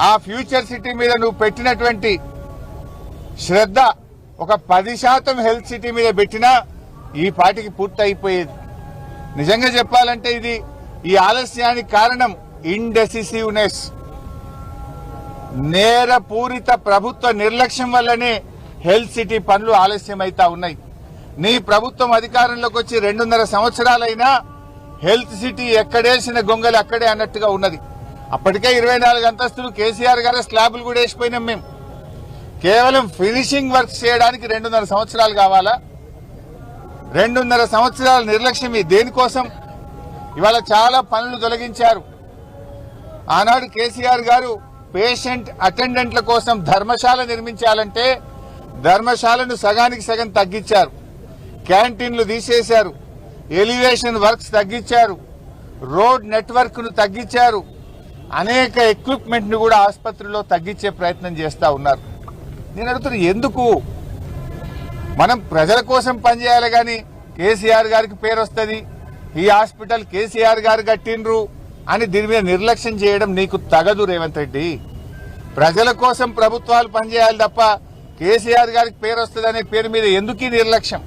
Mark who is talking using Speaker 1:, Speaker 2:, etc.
Speaker 1: ఆ future city మీద నువ్వు పెట్టినటువంటి శ్రద్ధ ఒక 10% హెల్త్ సిటీ మీద పెట్టినా ఈ పాటికి పూర్తి అయిపోయేది. నిజంగా చెప్పాలంటే ఇది ఈ ఆలస్యానికి కారణం ఇండెసిసివ్నెస్, నేరపూరిత ప్రభుత్వ నిర్లక్ష్యం వల్లనే హెల్త్ సిటీ పనులు ఆలస్యమైతా ఉన్నాయి. నీ ప్రభుత్వం అధికారంలోకి వచ్చి 2.5 సంవత్సరాలైనా హెల్త్ సిటీ ఎక్కడేసిన గొంగలు అక్కడే అన్నట్టుగా ఉన్నది. అప్పటికే 24 అంతస్తులు కేసీఆర్ గారి స్లాబులు కూడా వేసిపోయినాం. మేము కేవలం ఫినిషింగ్ వర్క్స్ చేయడానికి 2.5 సంవత్సరాలు కావాలా? 2.5 సంవత్సరాల నిర్లక్ష్యం దేనికోసం? ఇవాళ చాలా పనులు తొలగించారు. ఆనాడు కేసీఆర్ గారు పేషెంట్ అటెండెంట్ల కోసం ధర్మశాల నిర్మించాలంటే ధర్మశాలను సగానికి సగం తగ్గించారు, క్యాంటీన్లు తీసేశారు, ఎలివేషన్ వర్క్స్ తగ్గించారు, రోడ్ నెట్వర్క్ ను తగ్గించారు, అనేక ఎక్విప్మెంట్ ను కూడా ఆసుపత్రిలో తగ్గించే ప్రయత్నం చేస్తా ఉన్నారు. నేను అడుగుతున్నా, ఎందుకు? మనం ప్రజల కోసం పనిచేయాలి కానీ కేసీఆర్ గారికి పేరు వస్తుంది, ఈ హాస్పిటల్ కేసీఆర్ గారు కట్టిండ్రు అని దీని మీద నిర్లక్ష్యం చేయడం నీకు తగదు రేవంత్ రెడ్డి. ప్రజల కోసం ప్రభుత్వాలు పనిచేయాలి తప్ప కేసీఆర్ గారికి పేరు వస్తుంది అనే పేరు మీద ఎందుకు నిర్లక్ష్యం?